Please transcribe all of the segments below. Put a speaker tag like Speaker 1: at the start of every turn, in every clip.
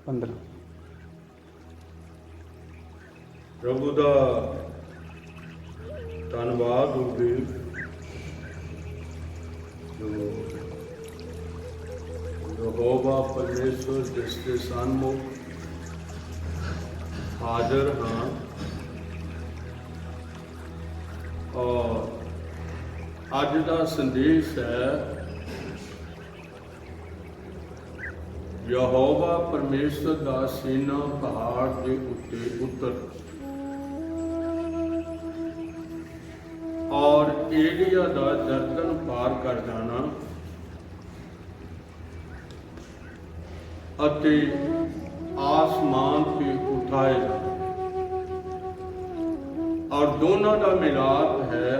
Speaker 1: 15
Speaker 2: प्रभु का धन्यवाद होवे जो यहोवा परमेश्वर जिसके सन्मुख हाजिर हाँ और अज का संदेश है यहोवा परमेश्वर का सीना पहाड़ के उत्ते उतर और एलिया का जरदन पार कर जाना अते आसमान पे उठाए जाना और दोनों का मिलाप है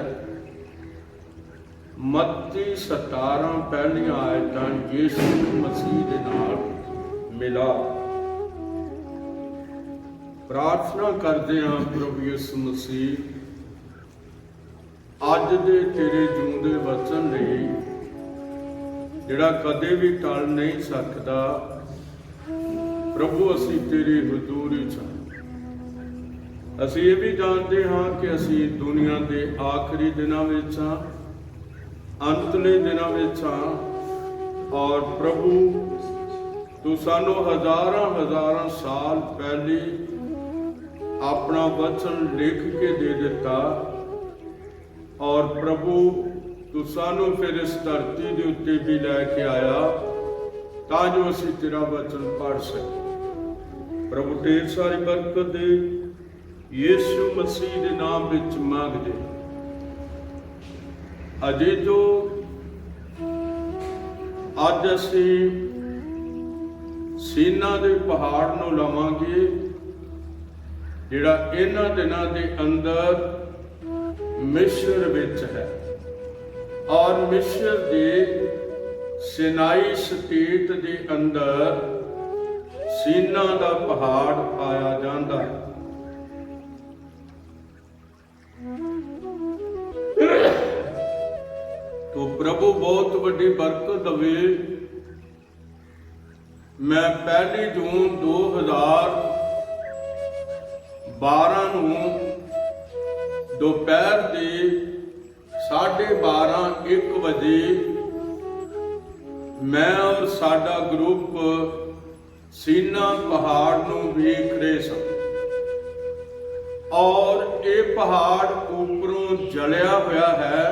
Speaker 2: मत्ती 17 पहलियां आयतां यीशु मसीह दे नाल मिला। प्रार्थना करते हैं प्रभु यीशु मसीह अज दे तेरे जूंदे वचन लई जिहड़ा कदे भी टल नहीं सकदा प्रभु असी तेरी हजूरी च असी ये भी जानते हाँ कि असी दुनिया के आखिरी दिनों में हाँ अंतले दिनों में हाँ और प्रभु तू सानू हजारां हजारां साल पहले अपना वचन लिख के दे दिता और प्रभु तू सानू फिर इस धरती के उत्ते भी लैके आया तां जो असी तेरा वचन पढ़ सके। प्रभु ढेर सारी बरकत दे यीशु मसीह के नाम विच मांगदे। अजे जो अज असी सीना दे पहाड़ नूं लवांगे जिहड़ा इन्हां दिनां दे अंदर मिस्र विच है और मिस्र दे सिनाई स्टेट दे अंदर सीना दा पहाड़ पाया जाता है। तो प्रभु बहुत बड़ी बरकत दवे। मैं 1 जून 2012 नूं दोपहर के 12:30-1 बजे मैं और साडा ग्रुप सीना पहाड़ नूं वेख रहे सन और ये पहाड़ ऊपरों जलिया होया है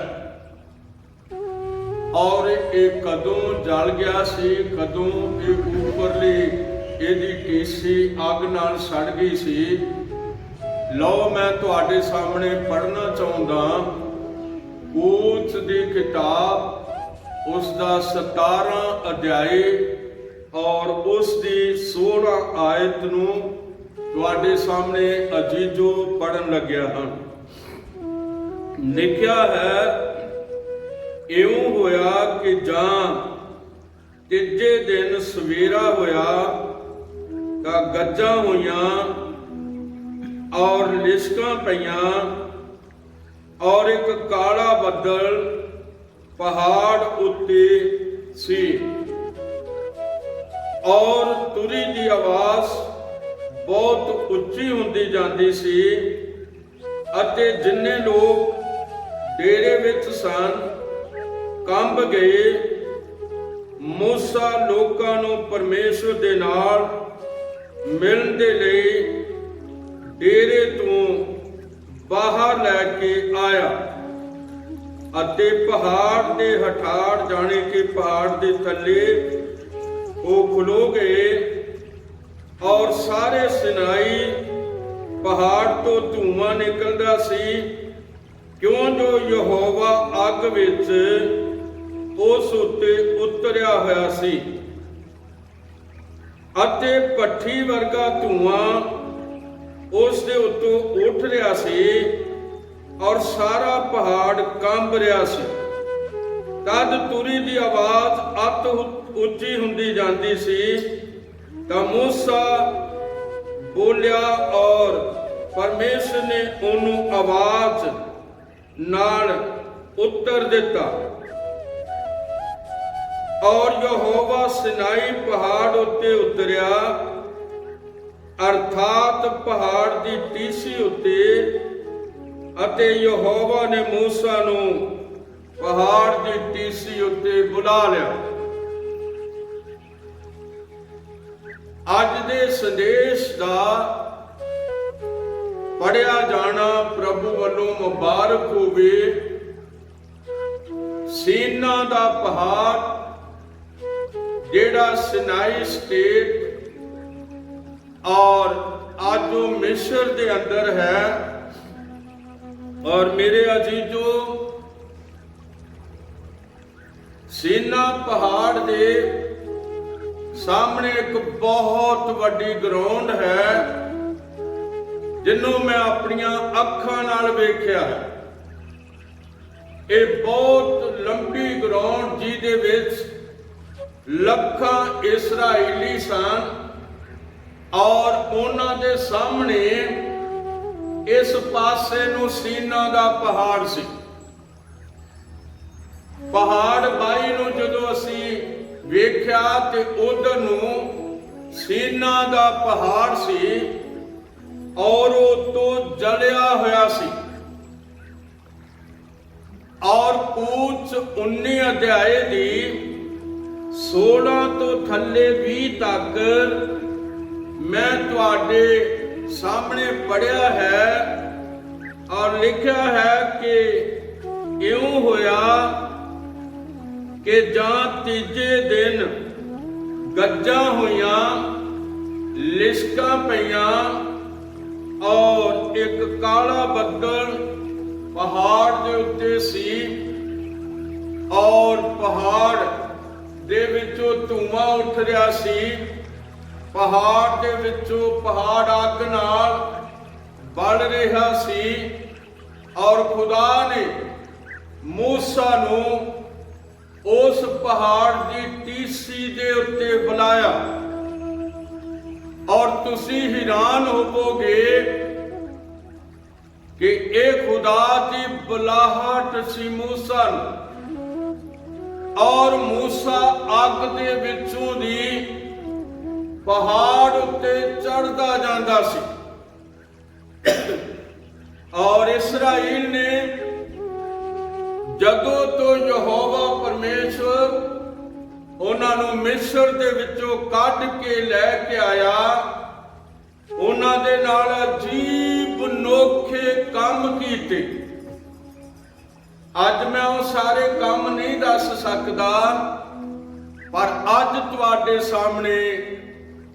Speaker 2: और ये कदों जल गया सी कदों ये ऊपरली इहदी टीसी अग नाल सड़ गई सी। लो मैं तुहाडे सामने पढ़ना चाहुंदा ऊच दी किताब उसका 17 अध्याय और उसकी 16 आयत नूं तुहाडे सामने अजीजो पढ़न लग्या हां। लिखिया है इउं होया कि जां तीजे दिन सवेरा होया तां गज्जां होईयां और लिशकां पईयां और एक काला बदल पहाड़ उत्ते सी और तुरी की आवाज बहुत उच्ची हुंदी जांदी सी अते जिन्ने लोग डेरे विच सन कंब गए। मूसा लोकां नूं परमेश्वर दे नाल मिलण दे लई डेरे तो बाहर लैके आया अते पहाड़ दे हठाड़ जाने के पहाड़ दे थल्ले वो खलो गए और सारे सिनाई पहाड़ तो धुआं निकलदा सी क्यों जो यहोवा अग विच उस उत्ते उतरिया होया सी अते भट्ठी वर्गा धुआं उस दे उत्तों उठ रहा सी और सारा पहाड़ कंब रहा सी। तद तुरी की आवाज अत उच्ची हुंदी जांदी सी तां मूसा बोलिया और परमेश्वर ने उन्होंने आवाज नाल उत्तर दिता और यहोवा सिनाई पहाड़ उत्ते उतरिया ਅਰਥਾਤ ਪਹਾੜ ਦੀ ਟੀਸੀ ਉੱਤੇ, ਅਤੇ ਯਹੋਵਾ ਨੇ ਮੂਸਾ ਨੂੰ ਪਹਾੜ ਦੀ ਟੀਸੀ ਉੱਤੇ ਬੁਲਾ ਲਿਆ। ਅੱਜ ਦੇ ਸੰਦੇਸ਼ ਦਾ ਪੜਿਆ ਜਾਣਾ ਪ੍ਰਭੂ ਵੱਲੋਂ ਮੁਬਾਰਕ ਹੋਵੇ। ਸੀਨਾ ਦਾ ਪਹਾੜ ਜਿਹੜਾ ਸਿਨਾਈ ਸਟੇਟ ਔਰ ਅੱਜ ਉਹ ਮਿਸਰ ਦੇ ਅੰਦਰ ਹੈ। ਔਰ ਮੇਰੇ ਅਜ਼ੀਜ਼ੋ, ਸੀਨਾ ਪਹਾੜ ਦੇ ਸਾਹਮਣੇ ਇੱਕ ਬਹੁਤ ਵੱਡੀ ਗਰਾਊਂਡ ਹੈ, ਜਿਹਨੂੰ ਮੈਂ ਆਪਣੀਆਂ ਅੱਖਾਂ ਨਾਲ ਵੇਖਿਆ ਹੈ। ਇਹ ਬਹੁਤ ਲੰਬੀ ਗਰਾਊਂਡ ਜਿਹਦੇ ਵਿੱਚ ਲੱਖਾਂ ਇਸਰਾਈਲੀ ਸਨ, ਔਰ ਉਹਨਾਂ ਦੇ ਸਾਹਮਣੇ ਇਸ ਪਾਸੇ ਨੂੰ ਸੀਨਾ ਦਾ ਪਹਾੜ ਸੀ। ਪਹਾੜ ਬਾਈ ਨੂੰ ਜਦੋਂ ਅਸੀਂ ਵੇਖਿਆ ਤੇ ਉਧਰ ਨੂੰ ਸੀਨਾ ਦਾ ਪਹਾੜ ਸੀ, ਔਰ ਉਹ ਤੋਂ ਜਲਿਆ ਹੋਇਆ ਸੀ। ਔਰ ਕੂਚ 19 ਅਧਿਆਏ ਦੀ 16 ਤੋਂ ਥੱਲੇ 20 ਤੱਕ ਮੈਂ ਤੁਹਾਡੇ ਸਾਹਮਣੇ ਪੜਿਆ ਹੈ, ਔਰ ਲਿਖਿਆ ਹੈ ਕਿ ਇਉਂ ਹੋਇਆ ਕਿ ਜਾਂ ਤੀਜੇ ਦਿਨ ਗੱਜਾਂ ਹੋਈਆਂ, ਲਿਸ਼ਕਾਂ ਪਈਆਂ, ਔਰ ਇੱਕ ਕਾਲਾ ਬੱਦਲ ਪਹਾੜ ਦੇ ਉੱਤੇ ਸੀ, ਔਰ ਪਹਾੜ ਦੇ ਵਿੱਚੋਂ ਧੂੰਆਂ ਉੱਠ ਰਿਹਾ ਸੀ। ਪਹਾੜ ਦੇ ਵਿੱਚੋਂ ਪਹਾੜ ਅੱਗ ਨਾਲ ਬਲ ਰਿਹਾ ਸੀ, ਔਰ ਖੁਦਾ ਨੇ ਮੂਸਾ ਨੂੰ ਉਸ ਪਹਾੜ ਦੀ ਟੀਸੀ ਦੇ ਉੱਤੇ ਬੁਲਾਇਆ। ਔਰ ਤੁਸੀਂ ਹੈਰਾਨ ਹੋਵੋਗੇ ਕਿ ਇਹ ਖੁਦਾ ਦੀ ਬੁਲਾਹਟ ਸੀ ਮੂਸਾ ਨੂੰ, ਔਰ ਮੂਸਾ ਅੱਗ ਦੇ ਵਿੱਚੋਂ ਦੀ ਪਹਾੜ ਉੱਤੇ ਚੜ੍ਹਦਾ ਜਾਂਦਾ ਸੀ। ਔਰ ਇਸਰਾਈਲ ਨੇ ਜਦੋਂ ਤੋਂ ਯਹੋਵਾ ਪਰਮੇਸ਼ਵਰ ਉਹਨਾਂ ਨੂੰ ਮਿਸਰ ਦੇ ਵਿੱਚੋਂ ਕੱਢ ਕੇ ਲੈ ਕੇ ਆਇਆ, ਉਹਨਾਂ ਦੇ ਨਾਲ ਅਜੀਬ ਅਨੋਖੇ ਕੰਮ ਕੀਤੇ। ਅੱਜ ਮੈਂ ਉਹ ਸਾਰੇ ਕੰਮ ਨਹੀਂ ਦੱਸ ਸਕਦਾ, ਪਰ ਅੱਜ ਤੁਹਾਡੇ ਸਾਹਮਣੇ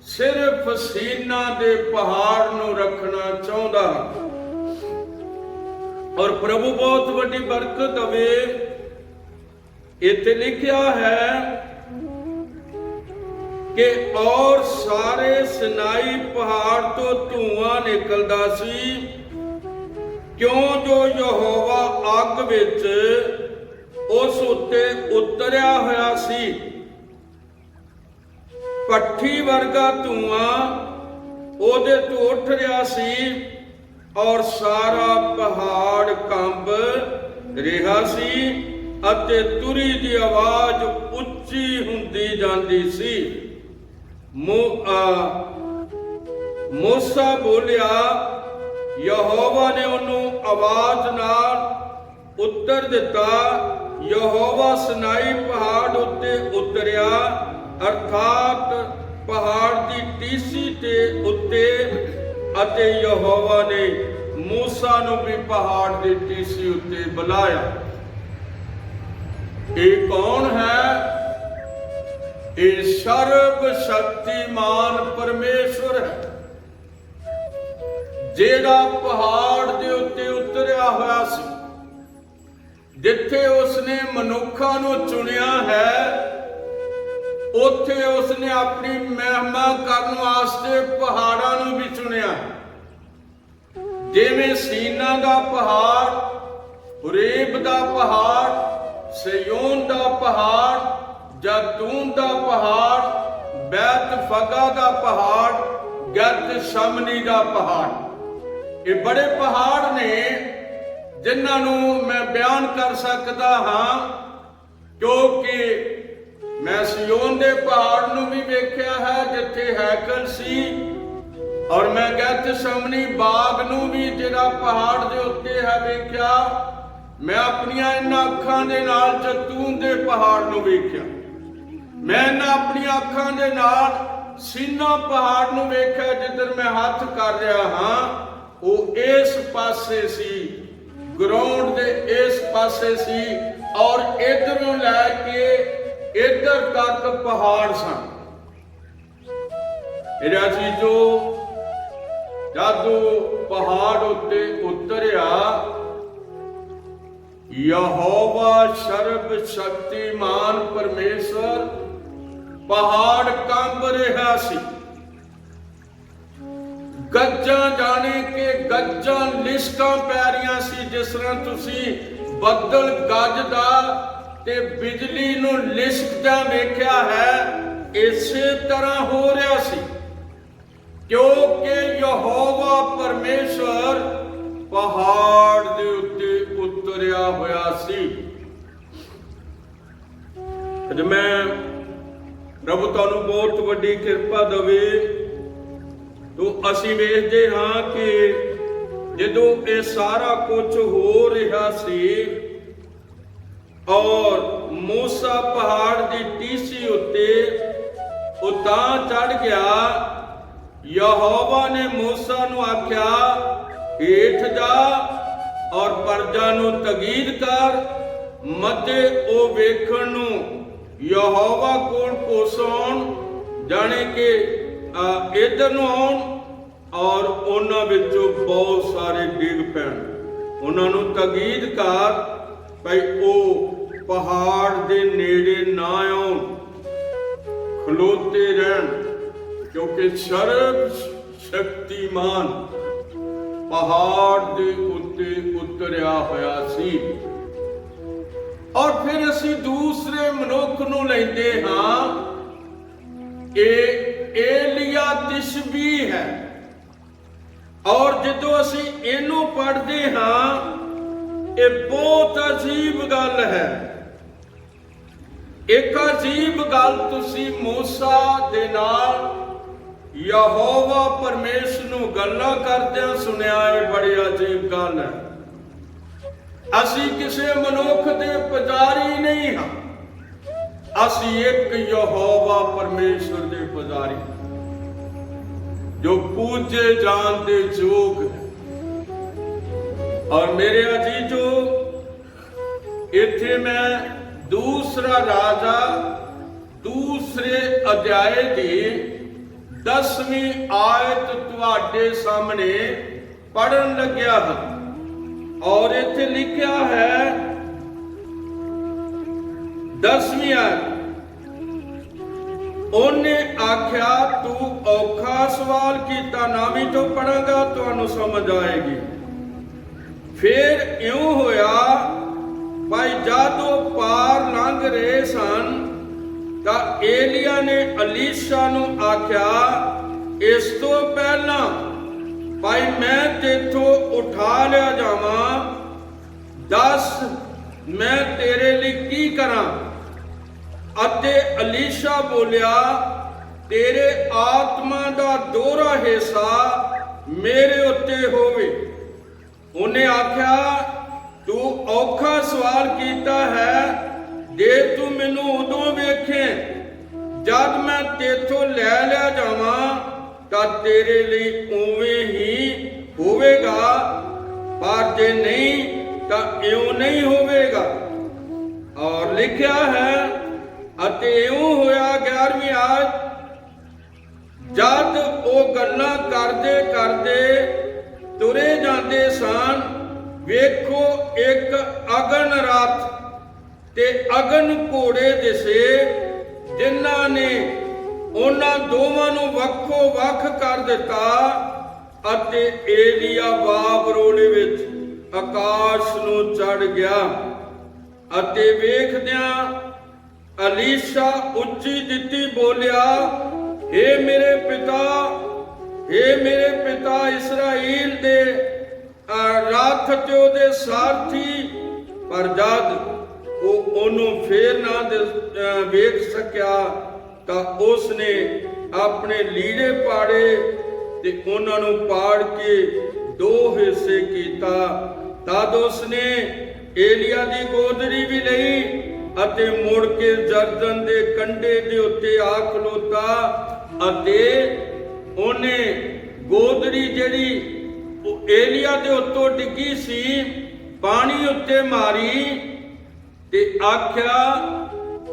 Speaker 2: ਸਿਰਫ ਸੀਨਾ ਦੇ ਪਹਾੜ ਨੂੰ ਰੱਖਣਾ ਚਾਹੁੰਦਾ ਹਾਂ। ਔਰ ਪ੍ਰਭੂ ਬਹੁਤ ਵੱਡੀ ਬਰਕਤ ਦੇਵੇ। ਇੱਥੇ ਲਿਖਿਆ ਹੈ ਕਿ ਔਰ ਸਾਰੇ ਸਿਨਾਈ ਪਹਾੜ ਤੋਂ ਧੂਆਂ ਨਿਕਲਦਾ ਸੀ, ਕਿਉਂ ਜੋ ਯਹੋਵਾ ਅੱਗ ਵਿੱਚ ਉਸ ਉੱਤੇ ਉਤਰਿਆ ਹੋਇਆ ਸੀ। ਭੱਠੀ ਵਰਗਾ ਧੂਆਂ ਉਹਦੇ ਤੋਂ ਉੱਠ ਰਿਹਾ ਸੀ, ਔਰ ਸਾਰਾ ਪਹਾੜ ਕੰਬ ਰਿਹਾ ਸੀ, ਅਤੇ ਤੁਰੀ ਦੀ ਆਵਾਜ਼ ਉੱਚੀ ਹੁੰਦੀ ਜਾਂਦੀ ਸੀ। ਮੂਸਾ ਬੋਲਿਆ, ਯਹੋਵਾ ਨੇ ਉਹਨੂੰ ਆਵਾਜ਼ ਨਾਲ ਉੱਤਰ ਦਿੱਤਾ। ਯਹੋਵਾ ਸਿਨਾਈ ਪਹਾੜ ਉੱਤੇ ਉਤਰਿਆ, ਅਰਥਾਤ ਪਹਾੜ ਦੀ ਟੀਸੀ ਤੇ ਉੱਤੇ, ਅਤੇ ਯਹੋਵਾ ਨੇ ਮੂਸਾ ਨੂੰ ਵੀ ਪਹਾੜ ਦੀ ਟੀਸੀ ਉੱਤੇ ਬੁਲਾਇਆ। ਇਹ ਕੌਣ ਹੈ? ਇਹ ਸਰਬ ਸ਼ਕਤੀਮਾਨ ਪਰਮੇਸ਼ਵਰ ਹੈ, ਜਿਹੜਾ ਪਹਾੜ ਦੇ ਉੱਤੇ ਉਤਰਿਆ ਹੋਇਆ ਸੀ। ਜਿੱਥੇ ਉਸਨੇ ਮਨੁੱਖਾਂ ਨੂੰ ਚੁਣਿਆ ਹੈ, ਉੱਥੇ ਉਸਨੇ ਆਪਣੀ ਮਹਿਮਾ ਕਰਨ ਵਾਸਤੇ ਪਹਾੜਾਂ ਨੂੰ ਵੀ ਚੁਣਿਆ। ਜਿਵੇਂ ਸੀਨਾ ਦਾ ਪਹਾੜ, ਹੁਰੇਬ ਦਾ ਪਹਾੜ, ਸਿਯੋਨ ਦਾ ਪਹਾੜ, ਜੈਤੂਨ ਦਾ ਪਹਾੜ, ਬੈਤ ਫਗਾ ਦਾ ਪਹਾੜ, ਗਤ ਸ਼ਮਨੀ ਦਾ ਪਹਾੜ। ਇਹ ਬੜੇ ਪਹਾੜ ਨੇ ਜਿਨ੍ਹਾਂ ਨੂੰ ਮੈਂ ਬਿਆਨ ਕਰ ਸਕਦਾ ਹਾਂ, ਕਿਉਂਕਿ ਮੈਂ ਸਿਯੋਨ ਦੇ ਪਹਾੜ ਨੂੰ ਵੀ ਵੇਖਿਆ ਹੈ, ਜਿੱਥੇ ਹੈਕਲ ਸੀ, और मैं गैतसमनी बाग नूं भी जिहड़ा पहाड़ दे उत्ते है वेख्या, मैं अपनियां इन्हां अखां दे नाल जैतून दे पहाड़ नूं वेख्या। मैं इन्हां अपनियां अखां दे नाल सीना पहाड़ नूं वेख्या, जिधर मैं हथ कर रहा हाँ वो इस पासे सी, ग्राउंड दे इस पासे सी, और इधरों लैके इधर तक पहाड़ सन। मेरा चीजो जादू पहाड़ उत्ते उतरिया, यहोवा सर्व शक्तिमान परमेश्वर पहाड़ कंब रहा सी। गज्जा जाने के गज्जा लिशकां पै रहियां सी, जिस तरह तुसी बदल गजदा ते बिजली नूं लिशकदा वेख्या है, इसे तरह हो रहा सी, क्योंकि यहोवा परमेश्वर पहाड़ दे उत्ते उतरिया होया सी। अज मैं प्रभु तुहानूं बहुत वड्डी किरपा देवे, तो असीं वेखदे हां कि जदों ये सारा कुछ हो रहा सी और मूसा पहाड़ की टीसी उत्ते उतां चढ़ गया, यहोवा ने मूसा नूं आख्या हेठ जा और प्रजा नूं तगीद कर, मते ओ वेखण नूं यहोवा कोल पोसण, जाने के इधर नूं आउण और उन्हां विचों बहुत सारे डिग पैण। उन्हां नूं तगीद कर भई ओ पहाड़ दे नेड़े ना आउण, खलोते रहन, क्योंकि सर्व शक्तिमान पहाड़ दे उत्ते उतरिया होया सी। और फिर असीं दूसरे मनुख नूं लैंदे हां, एलिया तिशबी है, और जदों असीं इहनूं पढ़दे हां, ये बहुत अजीब गल है। एक अजीब गल तुसीं मूसा दे नाल यहोवा परमेश्वर नूं गल्लां करदिआं सुनिआ है, बड़ी अजीब गल है। असीं किसी मनुख दे पुजारी नहीं हां, असीं एक यहोवा परमेश्वर दे पुजारी जो पूजे जान दे जोग है। और मेरे अजीजो, इत्थे मैं दूसरा राजा दूसरे अध्याय दी 10वीं आयत तुहाडे सामने पढ़न लग्या हां, और इत्थे लिखिया है 10वीं आयत, उन्हें आख्या तू औखा सवाल कीता, ना भी तो पढ़ांगा तुहानू समझ आएगी। फिर इउं होया भाई जादों पार लंघ रहे सन, तां एलिया ने अलीशा नू आख्या इस तो पहला भाई मैं तेथों उठा लिया जावां, दस मैं तेरे लिए की करां। अते अलीशा बोलिया तेरे आत्मा दा दोहरा हिस्सा मेरे उत्ते होवे। उन्हें आख्या तू औखा सवाल कीता है, जे तू मैनू उदों वेखे जद मैं तेथों लै लिया जावां, तां तेरे लिए उवें ही होवेगा, पर जे नहीं तां इउं नहीं होवेगा। और लिखिया है अते इउं होया 11वीं आयत, जद ओ गल्लां करदे करदे तुरे जांदे सन, वेखो एक अगन रथ ते अगन घोड़े दिसे, जिन्हां ने उन्हां दोवां नूं वक्खो वख कर दिता। अते एलिया बाबरोड़े विच आकाश नूं चढ़ गया। अते वेखदियां अलीशा उच्ची दित्ती बोलिया, हे मेरे पिता इस्राएल दे रथ ते ओदे सारथी। पर जद ओनू फेर ना वेख सकिया तां उसने अपने लीड़े पाड़े ਤੇ ਉਹਨਾਂ ਨੂੰ ਪਾੜ ਕੇ 2 ਹਿੱਸੇ ਕੀਤਾ। ਤਦ ਉਸਨੇ ਏਲੀਆ ਦੀ ਗੋਦੜੀ ਵੀ ਲਈ ਅਤੇ ਮੁੜ ਕੇ ਜਰਦਨ ਦੇ ਕੰਢੇ ਦੇ ਉੱਤੇ ਆ ਖਲੋਤਾ ਅਤੇ ਉਹਨੇ ਗੋਦੜੀ ਜਿਹੜੀ ਏਲੀਆ ਦੇ ਉੱਤੋਂ ਡਿੱਗੀ ਸੀ ਪਾਣੀ ਉੱਤੇ ਮਾਰੀ ਤੇ ਆਖਿਆ,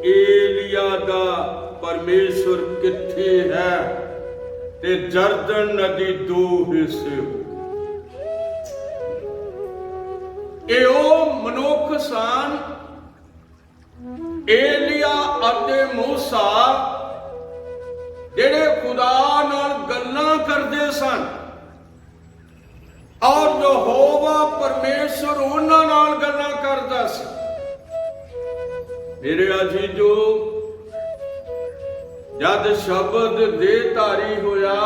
Speaker 2: ਏਲੀਆ ਦਾ ਪਰਮੇਸ਼ਵਰ ਕਿੱਥੇ ਹੈ? ਤੇ ਜਰਦਨ ਨਦੀ 2 ਹਿੱਸੇ ਹੋ। ਇਹ ਉਹ ਮਨੁੱਖ ਸਨ ਏਲੀਆ ਅਤੇ ਮੂਸਾ ਜਿਹੜੇ ਖੁਦਾ ਨਾਲ ਗੱਲਾਂ ਕਰਦੇ ਸਨ ਔਰ ਯਹੋਵਾ ਪਰਮੇਸ਼ਵਰ ਉਹਨਾਂ ਨਾਲ ਗੱਲਾਂ ਕਰਦਾ ਸੀ। ਮੇਰੇ ਅਜ਼ੀਜ਼ੋ, ਜਦ ਸ਼ਬਦ ਦੇਹਧਾਰੀ ਹੋਇਆ,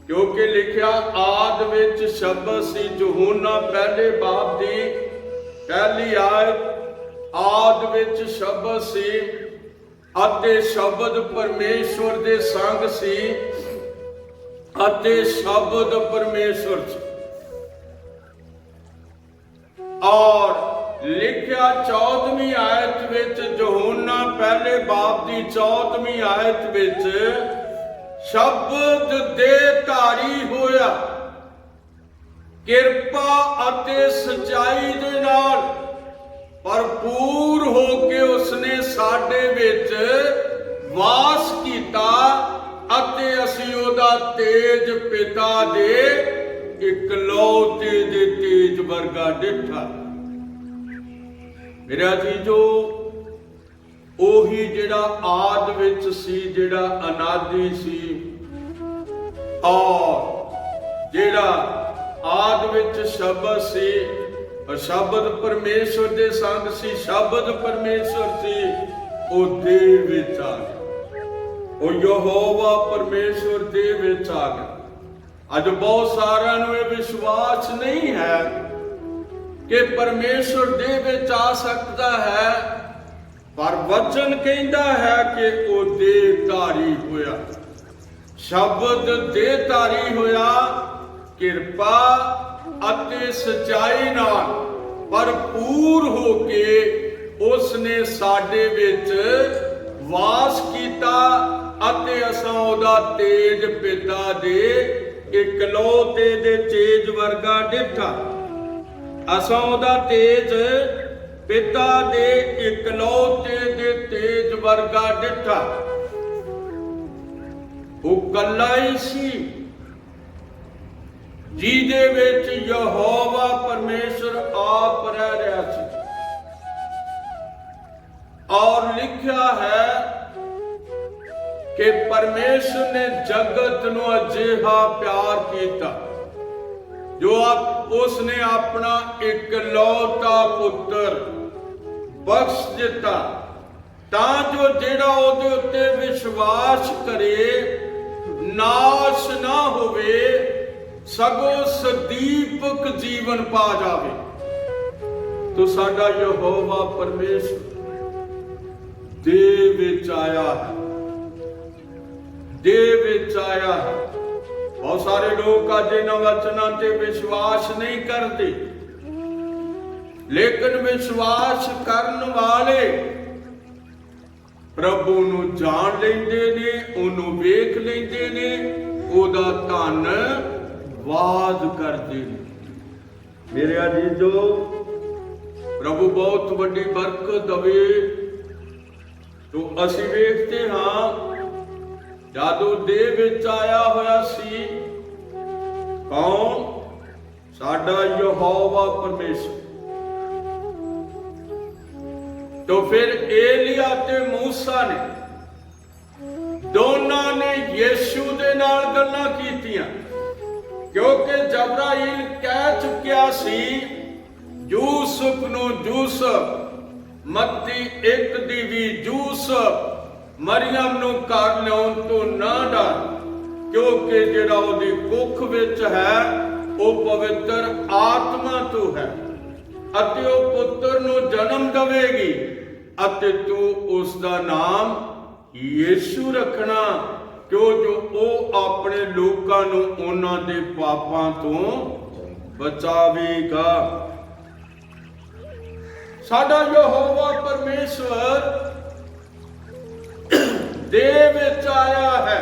Speaker 2: ਕਿਉਂਕਿ ਲਿਖਿਆ ਆਦ ਵਿੱਚ ਸ਼ਬਦ ਸੀ, ਯਹੋਨਾ ਪਹਿਲੇ ਬਾਬ ਦੀ ਪਹਿਲੀ ਆਇਤ, ਆਦ ਵਿੱਚ ਸ਼ਬਦ ਸੀ ਅਤੇ ਸ਼ਬਦ ਪਰਮੇਸ਼ਵਰ ਦੇ ਸੰਗ ਸੀ ਅਤੇ ਸ਼ਬਦ ਪਰਮੇਸ਼ਵਰ ਸੀ। ਔਰ ਲਿਖਿਆ 14ਵੀਂ ਆਇਤ ਵਿੱਚ, ਯਹੋਨਾ ਪਹਿਲੇ ਬਾਬ ਦੀ 14ਵੀਂ ਆਇਤ ਵਿੱਚ, ਸ਼ਬਦ ਦੇਹਧਾਰੀ ਹੋਇਆ, ਕਿਰਪਾ ਅਤੇ ਸਚਾਈ ਦੇ ਨਾਲ ਭਰਪੂਰ ਹੋ ਕੇ ਉਸਨੇ ਸਾਡੇ ਵਿੱਚ ਵਾਸ ਕੀਤਾ ਅਤੇ ਅਸੀਂ ਉਹਦਾ ਤੇਜ ਪਿਤਾ ਦੇ ਇਕਲੌਤੇ ਦੇ ਤੇਜ ਵਰਗਾ ਡਿੱਠਾ। ਮੇਰਾ ਜੀਜੋ, ਉਹੀ ਜਿਹੜਾ ਆਦ ਵਿੱਚ ਸੀ, ਜਿਹੜਾ ਅਨਾਦਿ ਸੀ, ਔਰ ਜਿਹੜਾ ਆਦ ਵਿੱਚ ਸ਼ਬਦ ਸੀ, ਸ਼ਬਦ ਪਰਮੇਸ਼ਵਰ ਦੇ ਸੰਗ ਸੀ, ਸ਼ਬਦ ਪਰਮੇਸ਼ਵਰ ਸੀ, ਉਹ ਦੇਹ ਵਿੱਚ ਆ ਗਿਆ। ਉਹ ਯਹੋਵਾ ਪਰਮੇਸ਼ਵਰ ਦੇਹ ਵਿੱਚ ਆ ਗਿਆ। ਅੱਜ ਬਹੁਤ ਸਾਰਿਆਂ ਨੂੰ ਇਹ ਵਿਸ਼ਵਾਸ ਨਹੀਂ ਹੈ ਕਿ ਪਰਮੇਸ਼ਵਰ ਦੇਹ ਵਿੱਚ ਆ ਸਕਦਾ ਹੈ, ਪਰ ਵਚਨ ਕਹਿੰਦਾ ਹੈ ਕਿ ਉਹ ਦੇਹਧਾਰੀ ਹੋਇਆ, ਸ਼ਬਦ ਦੇਹਧਾਰੀ ਹੋਇਆ, ਕਿਰਪਾ ਅਤੇ ਸਚਾਈ ਨਾਲ ਭਰਪੂਰ ਹੋ ਕੇ ਉਸਨੇ ਸਾਡੇ ਵਿੱਚ ਵਾਸ ਕੀਤਾ ਅਤੇ ਅਸਾਂ ਉਹਦਾ ਤੇਜ ਪਿਤਾ ਦੇ ਇਕਲੌਤੇ ਦੇ ਤੇਜ ਵਰਗਾ ਡਿੱਠਾ। ਅਸਾਂ ਉਹਦਾ ਤੇਜ ਪਿਤਾ ਦੇ ਇਕਲੌਤੇ ਦੇ ਤੇਜ ਵਰਗਾ ਡਿੱਠਾ। ਉਹ ਕੱਲਾ ਹੀ ਸੀ ਜਿਹਦੇ ਵਿੱਚ ਯਹੋਵਾ ਪਰਮੇਸ਼ਰ ਆਪ ਰਹਿ ਰਿਹਾ ਸੀ। ਔਰ ਲਿਖਿਆ ਹੈ ਕਿ ਪਰਮੇਸ਼ਰ ਨੇ ਜਗਤ ਨੂੰ ਅਜਿਹਾ ਪਿਆਰ ਕੀਤਾ ਜੋ ਉਸਨੇ ਆਪਣਾ ਇਕਲੌਤਾ ਪੁੱਤਰ ਬਖਸ਼ ਦਿੱਤਾ, ਤਾਂ ਜੋ ਜਿਹੜਾ ਉਹਦੇ ਉੱਤੇ ਵਿਸ਼ਵਾਸ ਕਰੇ ਨਾਸ਼ ਨਾ ਹੋਵੇ, ਸਗੋਂ ਸਦੀਪਕ ਜੀਵਨ ਪਾ ਜਾਵੇ। ਤੋ ਸਾਡਾ ਯਹੋਵਾ ਪਰਮੇਸ਼ਰ ਦੇਹ ਵਿੱਚ ਆਇਆ ਹੈ, ਦੇਹ ਵਿੱਚ ਆਇਆ ਹੈ। ਬਹੁਤ ਸਾਰੇ ਲੋਕ ਅੱਜ ਇਹਨਾਂ ਵਚਨਾਂ ਤੇ ਵਿਸ਼ਵਾਸ ਨਹੀਂ ਕਰਦੇ, ਲੇਕਿਨ ਵਿਸ਼ਵਾਸ ਕਰਨ ਵਾਲੇ ਪ੍ਰਭੂ ਨੂੰ ਜਾਣ ਲੈਂਦੇ ਨੇ, ਉਹਨੂੰ ਵੇਖ ਲੈਂਦੇ ਨੇ, ਉਹਦਾ ਧੰਨਵਾਦ ਕਰਦੇ ਨੇ। ਮੇਰੇ ਅਜ਼ੀਜ਼ੋ, ਪ੍ਰਭੂ ਬਹੁਤ ਵੱਡੀ ਬਰਕਤ ਦੇਵੇ। ਤੋ ਅਸੀਂ ਵੇਖਦੇ ਹਾਂ ਜਦੋਂ ਦੇਹ ਵਿੱਚ ਆਇਆ ਹੋਇਆ ਸੀ ਕੌਣ? ਸਾਡਾ ਯਹੋਵਾ ਪਰਮੇਸ਼ਰ। तो फिर एलिया ते मूसा ने दोनों ने यीशु दे नाल गल्लां कीतियां, क्योंकि जबराइल कह चुकिया सी यूसुफ नूं यूसुफ, मत्ती 1 दी भी यूसुफ मरियम नूं घर लिआउण तो ना डर, क्योंकि जिहड़ा ओहदी कुख विच है ਉਹ पवित्र आत्मा तो है ਅਤੇ ਉਹ ਪੁੱਤਰ ਨੂੰ ਜਨਮ ਦੇਵੇਗੀ ਅਤੇ ਤੂੰ ਉਸ ਦਾ ਨਾਮ ਯੀਸ਼ੂ ਰੱਖਣਾ, ਕਿਉਂ ਜੋ ਉਹ ਆਪਣੇ ਲੋਕਾਂ ਨੂੰ ਉਹਨਾਂ ਦੇ ਪਾਪਾਂ ਤੋਂ ਬਚਾਵੇਗਾ। ਸਾਡਾ ਯਹੋਵਾ ਪਰਮੇਸ਼ਵਰ ਦੇ ਵਿੱਚ ਆਇਆ ਹੈ,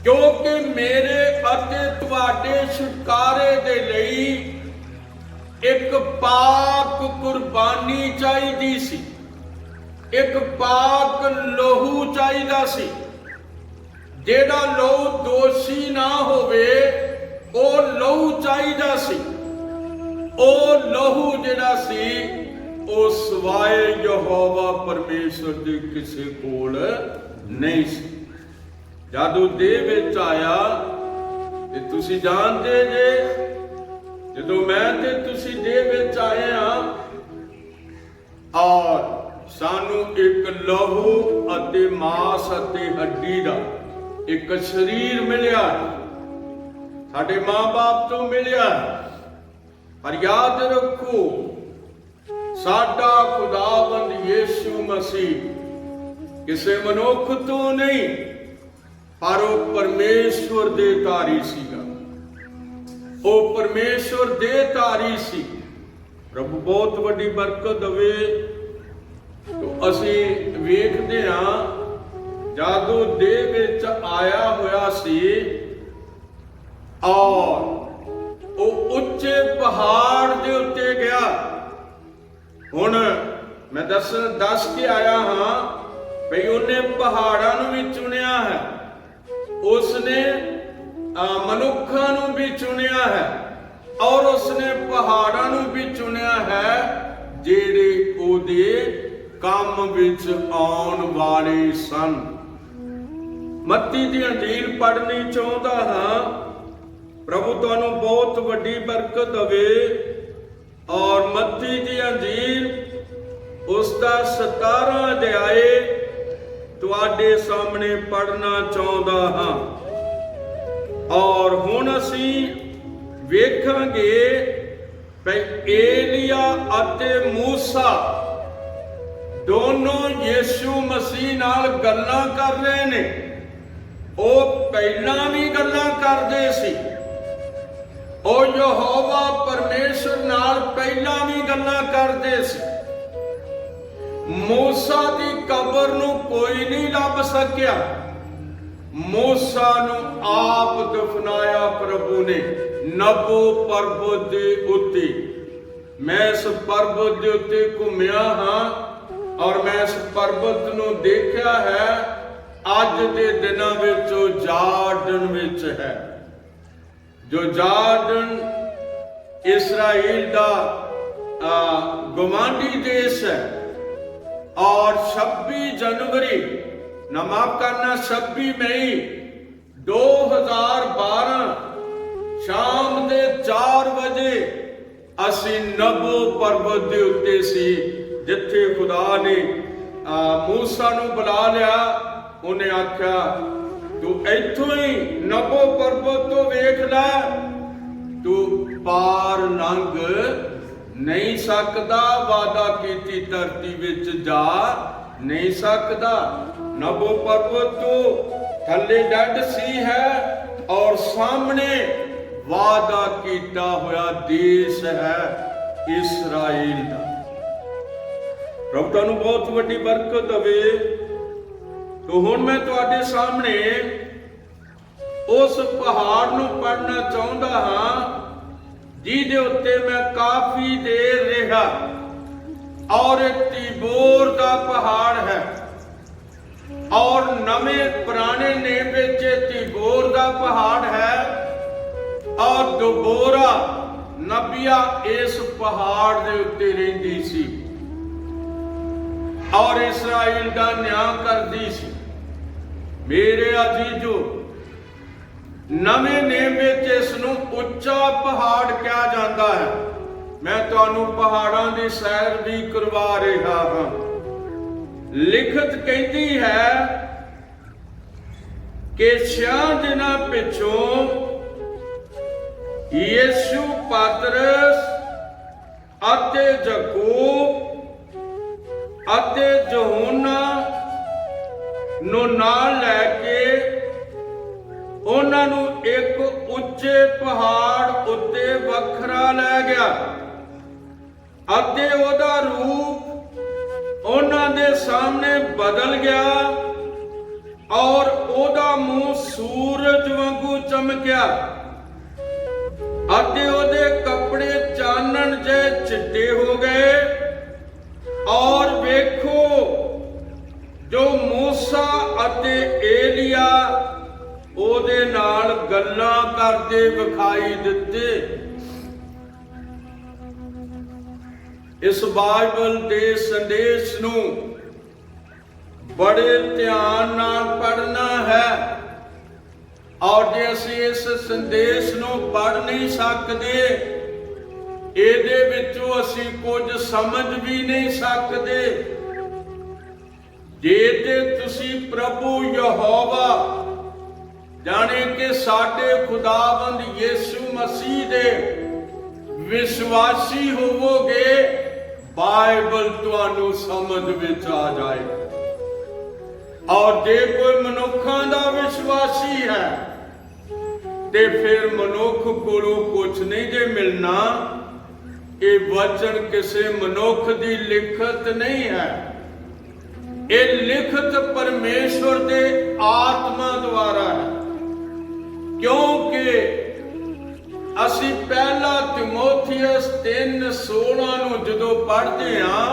Speaker 2: ਕਿਉਂਕਿ ਮੇਰੇ ਅਤੇ ਤੁਹਾਡੇ ਛੁਟਕਾਰੇ ਦੇ ਲਈ ਇੱਕ ਪਾਕ ਕੁਰਬਾਨੀ ਚਾਹੀਦੀ ਸੀ, ਇੱਕ ਪਾਕ ਲਹੂ ਚਾਹੀਦਾ ਸੀ। ਜਿਹੜਾ ਲਹੂ ਦੋਸ਼ੀ ਨਾ ਹੋਵੇ, ਉਹ ਲਹੂ ਚਾਹੀਦਾ ਸੀ। ਉਹ ਲਹੂ ਜਿਹੜਾ ਸੀ ਉਹ ਸਿਵਾਏ ਯਹੋਵਾ ਪਰਮੇਸ਼ਰ ਦੇ ਕਿਸੇ ਕੋਲ ਨਹੀਂ ਸੀ। ਜਦੋਂ ਦੇਹ ਵਿੱਚ ਆਇਆ, ਤੇ ਤੁਸੀਂ ਜਾਣਦੇ ਜੇ, ਜਦੋਂ ਮੈਂ ਤੇ ਤੁਸੀਂ ਦੇਹ ਵਿੱਚ ਆਏ ਹਾਂ, ਔਰ ਸਾਨੂੰ ਇੱਕ ਲਹੂ ਅਤੇ ਮਾਸ ਅਤੇ ਹੱਡੀ ਦਾ ਇੱਕ ਸਰੀਰ ਮਿਲਿਆ, ਸਾਡੇ ਮਾਂ-ਬਾਪ ਤੋਂ ਮਿਲਿਆ। ਪਰ ਯਾਦ ਰੱਖੋ, ਸਾਡਾ ਖੁਦਾਵੰਦ ਯਿਸੂ ਮਸੀਹ ਕਿਸੇ ਮਨੁੱਖ ਤੋਂ ਨਹੀਂ, ਪਰ ਉਹ ਪਰਮੇਸ਼ਵਰ ਦੇ ਧਾਰੀ ਸੀਗਾ। ਉਹ ਪਰਮੇਸ਼ਵਰ ਦੇ ਧਾਰੀ ਸੀ। ਪ੍ਰਭੂ ਬਹੁਤ ਵੱਡੀ ਬਰਕਤ ਦੇਵੇ। ਤੋ ਅਸੀਂ ਵੇਖਦੇ ਹਾਂ, ਜਦੋਂ ਦੇਹ ਵਿੱਚ ਆਇਆ ਹੋਇਆ ਸੀ ਔਰ ਉਹ ਉੱਚੇ ਪਹਾੜ ਦੇ ਉੱਤੇ ਗਿਆ। ਹੁਣ ਮੈਂ ਦੱਸ ਕੇ ਆਇਆ ਹਾਂ ਭਈ ਉਹਨੇ ਪਹਾੜਾਂ ਨੂੰ ਵੀ ਚੁਣਿਆ ਹੈ, ਉਸਨੇ ਮਨੁੱਖਾਂ ਨੂੰ ਵੀ ਚੁਣਿਆ ਹੈ, ਔਰ ਉਸਨੇ ਪਹਾੜਾਂ ਨੂੰ ਵੀ ਚੁਣਿਆ ਹੈ ਜਿਹੜੇ ਉਹਦੇ ਕੰਮ ਵਿੱਚ ਆਉਣ ਵਾਲੇ ਸਨ। ਮੱਤੀ ਦੀ ਅੰਜੀਲ ਪੜ੍ਹਨੀ ਚਾਹੁੰਦਾ ਹਾਂ। ਪ੍ਰਭੂ ਤੁਹਾਨੂੰ ਬਹੁਤ ਵੱਡੀ ਬਰਕਤ ਦੇਵੇ। ਔਰ ਮੱਤੀ ਦੀ ਅੰਜੀਲ ਉਸ ਦਾ 17 ਅਧਿਆਏ ਤੁਹਾਡੇ ਸਾਹਮਣੇ ਪੜ੍ਹਨਾ ਚਾਹੁੰਦਾ ਹਾਂ। ਔਰ ਹੁਣ ਅਸੀਂ ਵੇਖਾਂਗੇ ਕਿ ਏਲੀਆ ਅਤੇ ਮੂਸਾ ਦੋਨੋਂ ਯਿਸੂ ਮਸੀਹ ਨਾਲ ਗੱਲਾਂ ਕਰ ਰਹੇ ਨੇ। ਉਹ ਪਹਿਲਾਂ ਵੀ ਗੱਲਾਂ ਕਰਦੇ ਸੀ। ਉਹ ਯਹੋਵਾ ਪਰਮੇਸ਼ਰ ਨਾਲ ਪਹਿਲਾਂ ਵੀ ਗੱਲਾਂ ਕਰਦੇ ਸੀ। ਮੂਸਾ ਦੀ ਕਬਰ ਨੂੰ ਕੋਈ ਨਹੀਂ ਲੱਭ ਸਕਿਆ। ਮੂਸਾ ਨੂੰ ਆਪ ਦਫਨਾਇਆ ਪ੍ਰਭੂ ਨੇ ਨਬੋ ਪਰਬਤ ਦੇ ਉੱਤੇ। ਮੈਂ ਇਸ ਪਰਬਤ ਦੇ ਉੱਤੇ ਘੁੰਮਿਆ ਹਾਂ ਔਰ ਮੈਂ ਇਸ ਪਰਬਤ ਨੂੰ ਦੇਖਿਆ ਹੈ। ਅੱਜ ਦੇ ਦਿਨਾਂ ਵਿੱਚ ਉਹ ਜਾਰਡਨ ਵਿੱਚ ਹੈ। ਜੋ ਜਾਰਡਨ ਇਸਰਾਈਲ ਦਾ ਗੁਆਂਢੀ ਦੇਸ਼ ਹੈ। ਔਰ 26 ਜਨਵਰੀ ਨਾ ਮਾਫ ਕਰਨਾ 26 ਮਈ 2012 ਸ਼ਾਮ ਦੇ 4 ਵਜੇ ਅਸੀਂ ਨਬੋ ਪਰਬਤ ਦੇ ਉੱਤੇ ਸੀ, ਜਿੱਥੇ ਖੁਦਾ ਨੇ ਮੂਸਾ ਨੂੰ ਬੁਲਾ ਲਿਆ। ਉਹਨੇ ਆਖਿਆ ਤੂੰ ਇੱਥੋਂ ਹੀ ਨਬੋ ਪਰਬਤ ਤੋਂ ਵੇਖ ਲੈ, ਤੂੰ ਪਾਰ ਲੰਘ ਨਹੀਂ ਸਕਦਾ, ਵਾਦਾ ਕੀਤੀ ਧਰਤੀ ਵਿੱਚ ਜਾ ਨਹੀਂ ਸਕਦਾ। ਨਬੋ ਪਰਬਤ ਤੋਂ ਥੱਲੇ ਡੈਡ ਸੀ ਹੈ ਔਰ ਸਾਹਮਣੇ ਵਾਦਾ ਕੀਤਾ ਹੋਇਆ ਦੇਸ਼ ਹੈ ਇਸਰਾਈਲ ਦਾ। ਪ੍ਰਭੂ ਤੁਹਾਨੂੰ ਬਹੁਤ ਵੱਡੀ ਬਰਕਤ ਦੇਵੇ। ਤੋ ਹੁਣ ਮੈਂ ਤੁਹਾਡੇ ਸਾਹਮਣੇ ਉਸ ਪਹਾੜ ਨੂੰ ਪੜ੍ਹਨਾ ਚਾਹੁੰਦਾ ਹਾਂ ਜਿਹਦੇ ਉੱਤੇ ਮੈਂ ਕਾਫੀ ਦੇਰ ਰਿਹਾ। ਔਰ ਇਹ ਤਿਬੋਰ ਦਾ ਪਹਾੜ ਹੈ। ਔਰ ਨਵੇਂ ਪੁਰਾਣੇ ਨੇਮ ਵਿੱਚ ਤਿਬੋਰ ਦਾ ਪਹਾੜ ਹੈ। ਔਰ ਦਬੋਰਾ ਨਬੀਆ ਇਸ ਪਹਾੜ ਦੇ ਉੱਤੇ ਰਹਿੰਦੀ ਸੀ ਔਰ ਇਸਰਾਈਲ ਦਾ ਨਿਆਂ ਕਰਦੀ ਸੀ। ਮੇਰੇ ਅਜ਼ੀਜ਼ੋ, ਨਵੇਂ ਨੇਮ ਵਿੱਚ ਇਸ ਨੂੰ ਉੱਚਾ ਪਹਾੜ ਕਿਹਾ ਜਾਂਦਾ ਹੈ। ਮੈਂ ਤੁਹਾਨੂੰ ਪਹਾੜਾਂ ਦੀ ਸੈਰ ਵੀ ਕਰਵਾ ਰਿਹਾ ਹਾਂ। ਲਿਖਤ ਕਹਿੰਦੀ ਹੈ ਕਿ 6 ਦਿਨਾਂ ਪਿੱਛੋਂ ਯਿਸੂ ਪਤਰਸ ਅਤੇ ਯਾਕੂਬ ਅਤੇ ਯਹੋਨਾ ਨੂੰ ਨਾਲ ਲੈ पहाड़ उत्ते वखरा लै गया अते ओदा रूप उन्हां दे सामने बदल गया और ओदा मुंह सूरज वांगू चमकिया अते ओदे कपड़े चानन जे चिट्टे हो गए और वेखो जो मूसा अते एलिया ओदे नाल गल्लां करदे विखाई दिते। इस बाइबल दे संदेश नूं बड़े ध्यान नाल पढ़ना है और जे असीं इस संदेश नूं पढ़ नहीं सकदे ਇਹਦੇ ਵਿੱਚੋਂ ਅਸੀਂ ਕੁਝ ਸਮਝ ਵੀ ਨਹੀਂ ਸਕਦੇ। ਜੇ ਤੇ ਤੁਸੀਂ ਪ੍ਰਭੂ ਯਹੋਵਾ ਜਾਣੇ ਕਿ ਸਾਡੇ ਖੁਦਾਵੰਦ ਯਿਸੂ ਮਸੀਹ ਦੇ ਵਿਸ਼ਵਾਸੀ ਹੋਵੋਗੇ ਬਾਈਬਲ ਤੁਹਾਨੂੰ ਸਮਝ ਵਿੱਚ ਆ ਜਾਏ। ਔਰ ਜੇ ਕੋਈ ਮਨੁੱਖਾਂ ਦਾ ਵਿਸ਼ਵਾਸੀ ਹੈ ਤੇ ਫਿਰ ਮਨੁੱਖ ਕੋਲੋਂ ਕੁਝ ਨਹੀਂ ਜੇ ਮਿਲਣਾ। ਇਹ ਵਚਨ ਕਿਸੇ ਮਨੁੱਖ ਦੀ ਲਿਖਤ ਨਹੀਂ ਹੈ, ਇਹ ਲਿਖਤ ਪਰਮੇਸ਼ਵਰ ਦੇ ਆਤਮਾ ਦੁਆਰਾ ਹੈ। ਕਿਉਂਕਿ ਅਸੀਂ ਪਹਿਲਾ ਤਿਮੋਥੀਅਸ 3:16 ਨੂੰ ਜਦੋਂ ਪੜ੍ਹਦੇ ਹਾਂ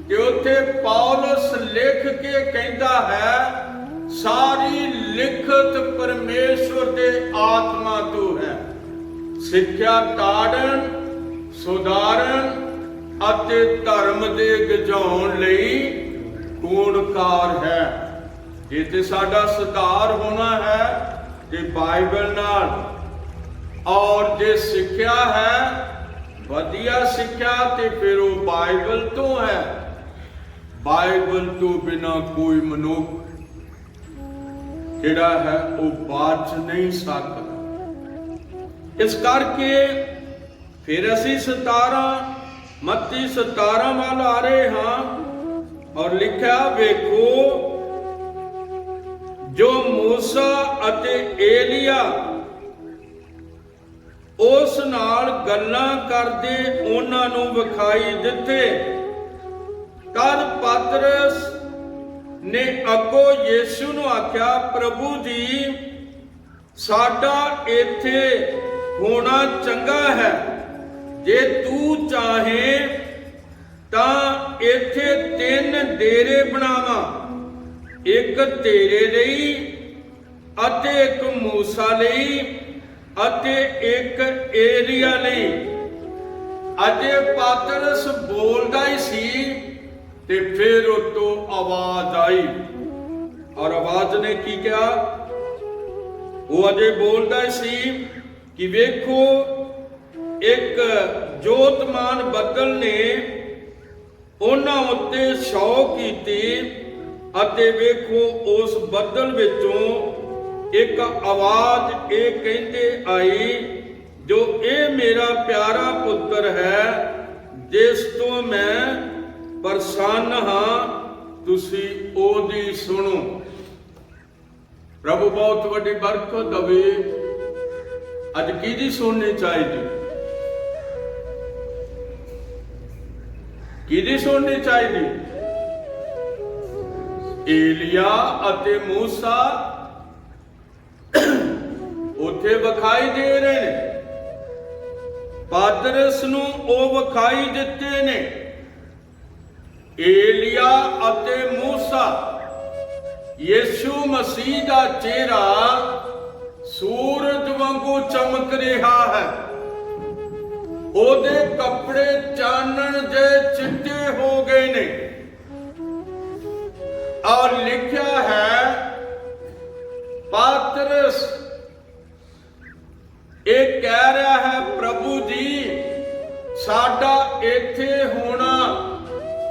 Speaker 2: ਤੇ ਉੱਥੇ ਪੌਲਸ ਲਿਖ ਕੇ ਕਹਿੰਦਾ ਹੈ ਸਾਰੀ ਲਿਖਤ ਪਰਮੇਸ਼ਵਰ ਦੇ ਆਤਮਾ ਤੋਂ ਹੈ, ਸਿੱਖਿਆ ਤਾੜਨ ਸੁਧਾਰਨ ਅਤੇ ਧਰਮ ਦੇ ਗਜਾਉਣ ਲਈ ਗੁਣਕਾਰ ਹੈ। ਜੇ ਤੇ ਸਾਡਾ ਸੁਧਾਰ ਹੋਣਾ ਹੈ ਤੇ ਬਾਈਬਲ ਨਾਲ ਔਰ ਜੇ ਸਿੱਖਿਆ ਹੈ ਵਧੀਆ ਸਿੱਖਿਆ ਤੇ ਫਿਰ ਉਹ ਬਾਈਬਲ ਤੋਂ ਹੈ। ਬਾਈਬਲ ਤੋਂ ਬਿਨਾ ਕੋਈ ਮਨੁੱਖ ਜਿਹੜਾ ਹੈ ਉਹ ਬਚ ਨਹੀਂ ਸਕਦਾ। ਇਸ ਕਰਕੇ फिर असी 17 मत्ती 17 वाल आ रहे हाँ और लिखा वेखो जो मूसा अते एलिया उस नाल गल्लां करदे उन्हां नूं विखाई दिते। तद पतरस ने अगो यीशु नूं आख्या प्रभु जी साडा इत्थे होना चंगा है, जे तू चाहे तां इत्थे 3 डेरे बनावा, एक तेरे लई अते एक मूसा लई अते एक एलिया लई। अजे पतरस बोलदा ही सी ते फिर उतों आवाज आई और आवाज ने की कहा, वो अजे बोलदा ही सी कि वेखो एक जोतमान बदल ने उन्हां उत्ते छां कीती अते वेखो उस बदल विचों एक आवाज ये कहते आई जो ये मेरा प्यारा पुत्र है जिस तो मैं प्रसन्न हाँ तुसी ओदी सुनो। प्रभु बहुत वड्डी बरकत दवे। अज किहदी सुननी चाहिए, किहदी सुननी चाहिए? एलिया अते मूसा उत्थे विखाई दे रहे ने, पतरस नूं ओ विखाई दिते ने। एलिया अते मूसा यीशु मसीह दा चेहरा सूरज वांगू चमक रहा है, ओदे कपड़े चानन जे चिट्टे हो गए ने और लिखा है पतरस एक कह रहा है प्रभु जी साडा इत्थे होना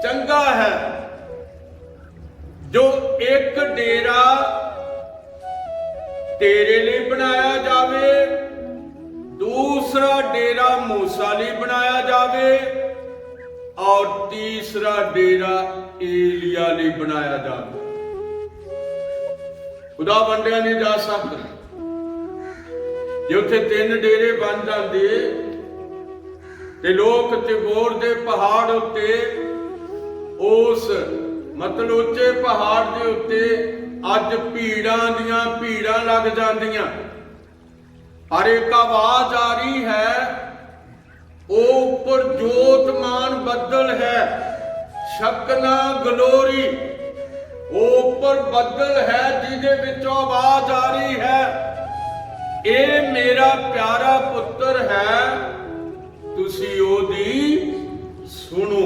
Speaker 2: चंगा है, जो एक डेरा तेरे लिए बनाया जावे, दूसरा डेरा मूसा लिए बनाया जावे और तीसरा डेरा एलिया लिए बनाया जावे। खुदा वंडिया नहीं जा सकता। जे उत्थे 3 डेरे बन जाते ते लोग तिबोर दे पहाड़ उत्ते उस मतलब उच्चे पहाड़ दे उत्ते अज भीड़ां दियां भीड़ां लग जांदियां, पर एक आवाज आ रही है, ओ ऊपर जोतमान बदल है, शकना गलोरी, ओ ऊपर बदल है जिहदे विचों आवाज आ रही है, ए मेरा प्यारा पुत्र है, तुसी ओदी सुनो।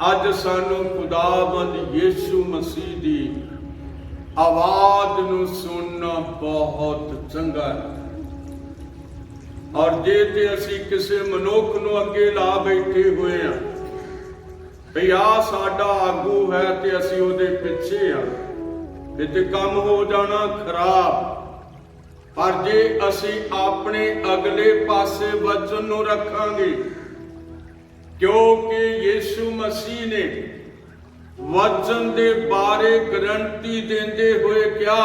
Speaker 2: अज सानू खुदावंद यीशु मसीह दी आवाज नू सुनना बहुत चंगा है। और जे ते असी किसी मनुख नू अगे ला बैठे हुए हैं भई आ साडा आगू है ते असी उहदे पिछे हाँ ते काम हो जाना खराब। पर जे असी अपने अगले पासे वचन नू रखांगे, क्योंकि यीशु मसीह ने वचन दे बारे गारंटी देंदे हुए क्या,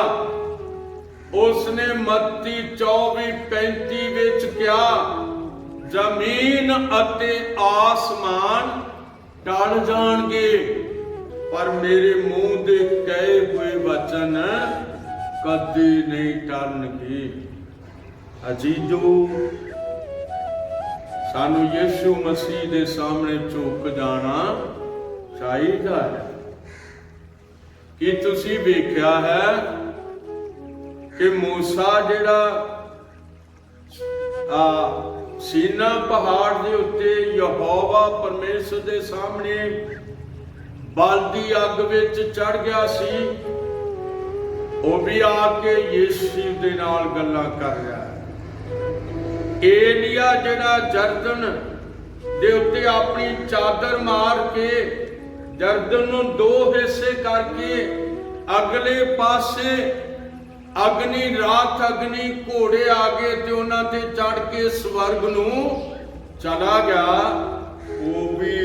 Speaker 2: उसने मत्ती 24:35 विच क्या, जमीन अते आसमान टल जाणगे पर मेरे मुंह दे कहे हुए वचन कदे नहीं टलणगे। अजीजो, सानू यीशु मसीह दे सामने झुक जाना चाहिदा है। कि तुसी वेख्या है कि मूसा जिहड़ा सीना पहाड़ दे उत्ते यहोवा परमेश्वर दे सामने बलदी अग विच चढ़ गया सी, वो भी आके यीशु दे नाल गल्लां कर रहा है। एलिया जिहड़ा जरदन दे उत्ते अपनी चादर मार के जरदन नूं 2 हिस्से करके अगले पासे अग्नि रात अग्नि घोड़े आ गए ते उन्हां ते चढ़ के स्वर्ग नूं चला गया। वो भी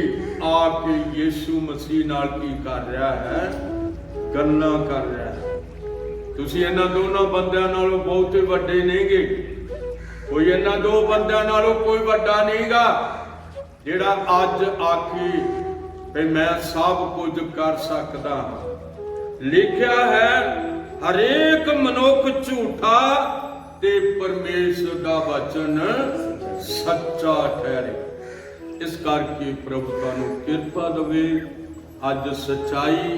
Speaker 2: आके यीशु मसीह नाल की कर रहा है, गल्लां कर रहा है। तुसी इन्हां दोनों बंदियां नालों बहुते वड्डे नहींगे, कोई इन्हां 2 बंदियां नालों कोई वड्डा नहींगा जिहड़ा अज आखी भी मैं सब कुछ कर सकदा हां। लिखिया है हरेक मनुख झूठा ते परमेश्वर दा वचन सच्चा ठहरे। इस करके प्रभु तुहानूं किरपा देवे। अज सच्चाई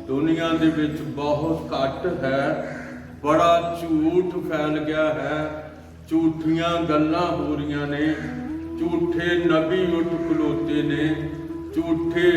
Speaker 2: दुनिया दे विच बहुत घट है, बड़ा झूठ फैल गया है, झूठियां गल्लां हो रही ने, झूठे नबी उठ खलोते ने, झूठे